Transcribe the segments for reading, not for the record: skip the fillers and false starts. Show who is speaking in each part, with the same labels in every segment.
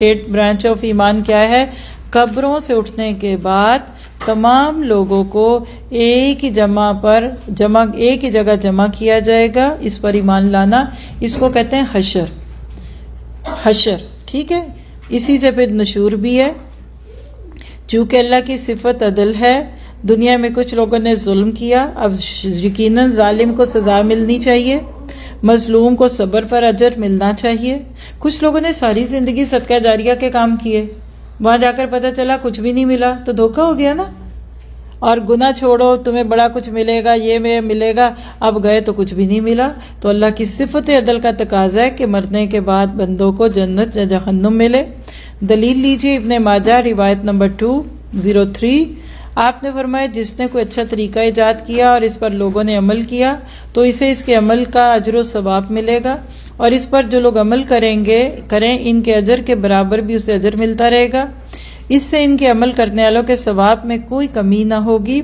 Speaker 1: At branch of ایمان کیا ہے؟ قبروں سے اٹھنے کے بعد تمام لوگوں کو ایک ہی جگہ جمع کیا جائے گا، اس پر ایمان لانا، اس کو کہتے ہیں حشر، ٹھیک ہے؟ اسی سے پھر نشور بھی ہے۔ چونکہ اللہ کی صفت عدل ہے، دنیا میں کچھ لوگوں نے ظلم کیا، اب یقیناً ظالم کو سزا ملنی چاہیے، مظلوم کو صبر پر اجر ملنا چاہیے۔ کچھ لوگوں نے ساری زندگی صدقہ جاریہ کے کام کیے، وہاں جا کر پتہ چلا کچھ بھی نہیں ملا تو دھوکہ ہو گیا نا۔ اور گناہ چھوڑو، تمہیں بڑا کچھ ملے گا، یہ میں ملے گا، اب گئے تو کچھ بھی نہیں ملا۔ تو اللہ کی صفت عدل کا تقاضا ہے کہ مرنے کے بعد بندوں کو جنت یا جہنم ملے۔ دلیل لیجیے ابن ماجہ روایت نمبر 203، آپ نے فرمایا جس نے کوئی اچھا طریقہ ایجاد کیا اور اس پر لوگوں نے عمل کیا تو اسے اس کے عمل کا اجر و ثواب ملے گا، اور اس پر جو لوگ عمل کریں ان کے اجر کے برابر بھی اسے اجر ملتا رہے گا۔ اس سے ان کے عمل کرنے والوں کے ثواب میں کوئی کمی نہ ہوگی،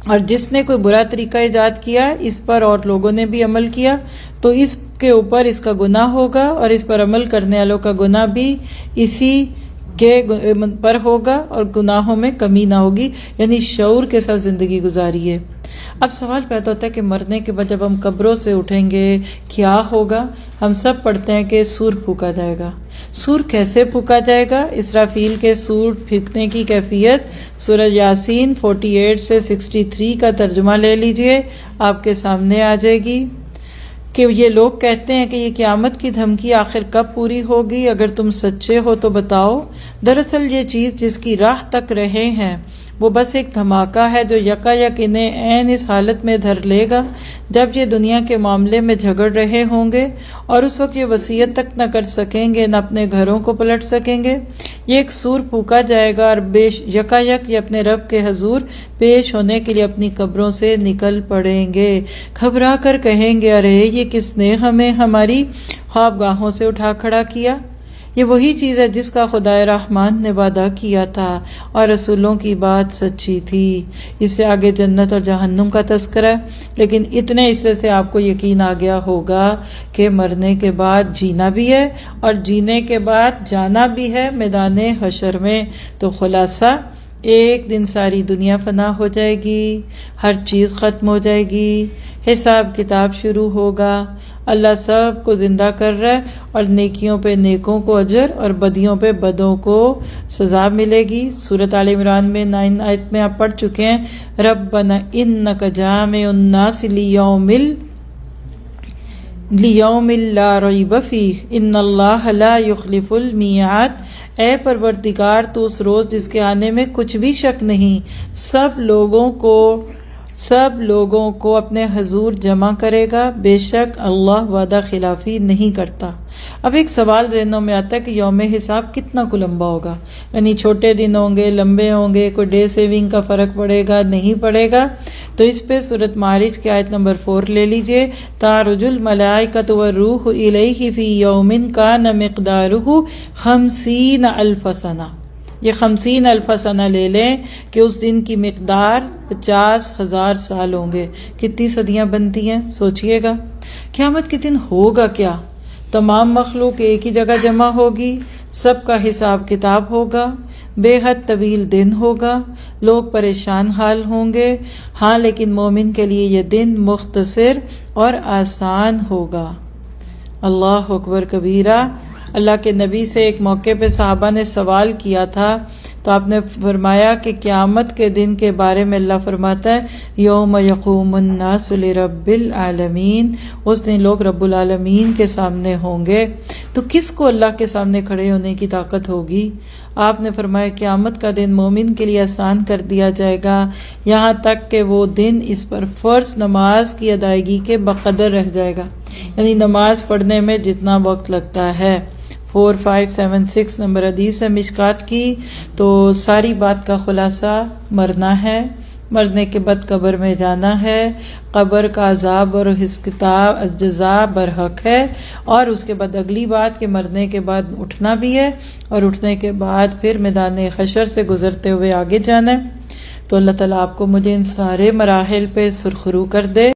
Speaker 1: اور جس نے کوئی برا طریقہ ایجاد کیا اس پر اور لوگوں نے بھی عمل کیا تو اس کے اوپر اس کا گناہ ہوگا، اور اس پر عمل کرنے والوں کا گناہ بھی اسی کے پر ہوگا، اور گناہوں میں کمی نہ ہوگی، یعنی شعور کے ساتھ زندگی گزاریے۔ اب سوال پیدا ہوتا ہے کہ مرنے کے بعد جب ہم قبروں سے اٹھیں گے کیا ہوگا؟ ہم سب پڑھتے ہیں کہ سور پھونکا جائے گا۔ سور کیسے پھونکا جائے گا؟ اسرافیل کے سور پھونکنے کی کیفیت سورہ یاسین 48 سے 63 کا ترجمہ لے لیجئے، آپ کے سامنے آ جائے گی کہ یہ لوگ کہتے ہیں کہ یہ قیامت کی دھمکی آخر کب پوری ہوگی؟ اگر تم سچے ہو تو بتاؤ۔ دراصل یہ چیز جس کی راہ تک رہے ہیں وہ بس ایک دھماکہ ہے جو یکایک انہیں عین اس حالت میں دھر لے گا جب یہ دنیا کے معاملے میں جھگڑ رہے ہوں گے، اور اس وقت یہ وصیت تک نہ کر سکیں گے، نہ اپنے گھروں کو پلٹ سکیں گے۔ یہ ایک سور پھونکا جائے گا اور یکایک یہ اپنے رب کے حضور پیش ہونے کے لیے اپنی قبروں سے نکل پڑیں گے، گھبرا کر کہیں گے ارے یہ کس نے ہمیں ہماری خوابگاہوں سے اٹھا کھڑا کیا؟ یہ وہی چیز ہے جس کا خدائے رحمان نے وعدہ کیا تھا اور رسولوں کی بات سچی تھی۔ اس سے آگے جنت اور جہنم کا تذکرہ ہے، لیکن اتنے حصے سے آپ کو یقین آ گیا ہوگا کہ مرنے کے بعد جینا بھی ہے اور جینے کے بعد جانا بھی ہے میدان حشر میں۔ تو خلاصہ ایک دن ساری دنیا فنا ہو جائے گی، ہر چیز ختم ہو جائے گی، حساب کتاب شروع ہوگا، اللہ سب کو زندہ کر رہا ہے، اور نیکیوں پہ نیکوں کو اجر اور بدیوں پہ بدوں کو سزا ملے گی۔ سورۃ آل عمران میں 9 آیت میں آپ پڑھ چکے ہیں، ربنا انک جامع الناس لیوم لا ریب فیہ ان اللہ لا یخلف المیعاد۔ اے پروردگار تو اس روز جس کے آنے میں کچھ بھی شک نہیں، سب لوگوں کو اپنے حضور جمع کرے گا، بے شک اللہ وعدہ خلافی نہیں کرتا۔ اب ایک سوال ذہنوں میں آتا ہے کہ یوم حساب کتنا کو لمبا ہوگا، یعنی چھوٹے دن ہوں گے، لمبے ہوں گے، کوئی ڈے سیونگ کا فرق پڑے گا نہیں پڑے گا؟ تو اس پہ سورۃ معارج کی آیت نمبر 4 لے لیجئے، تعرج الملائکۃ والروح الیہ فی یوم کان مقدارہ 50,000 سنہ۔ یہ 50,000 سنہ لے لیں کہ اس دن کی مقدار 50,000 سال ہوں گے، کتنی صدیاں بنتی ہیں سوچئے گا۔ قیامت کے دن ہوگا کیا؟ تمام مخلوق ایک ہی جگہ جمع ہوگی، سب کا حساب کتاب ہوگا، بے حد طویل دن ہوگا، لوگ پریشان حال ہوں گے، ہاں لیکن مومن کے لیے یہ دن مختصر اور آسان ہوگا۔ اللہ اکبر کبیرہ۔ اللہ کے نبی سے ایک موقع پہ صحابہ نے سوال کیا تھا تو آپ نے فرمایا کہ قیامت کے دن کے بارے میں اللہ فرماتا ہے یوم یقوم الناس لرب العالمین، اس دن لوگ رب العالمین کے سامنے ہوں گے۔ تو کس کو اللہ کے سامنے کھڑے ہونے کی طاقت ہوگی؟ آپ نے فرمایا قیامت کا دن مومن کے لیے آسان کر دیا جائے گا، یہاں تک کہ وہ دن اس پر فرض نماز کی ادائیگی کے بقدر رہ جائے گا، یعنی نماز پڑھنے میں جتنا وقت لگتا ہے۔ 4576 نمبر حدیث ہے مشکات کی۔ تو ساری بات کا خلاصہ مرنا ہے، مرنے کے بعد قبر میں جانا ہے، قبر کا عذاب اور جزا برحق ہے، اور اس کے بعد اگلی بات کہ مرنے کے بعد اٹھنا بھی ہے، اور اٹھنے کے بعد پھر میدان حشر سے گزرتے ہوئے آگے جانا ہے۔ تو اللہ تعالیٰ آپ کو مجھے ان سارے مراحل پہ سرخرو کر دے۔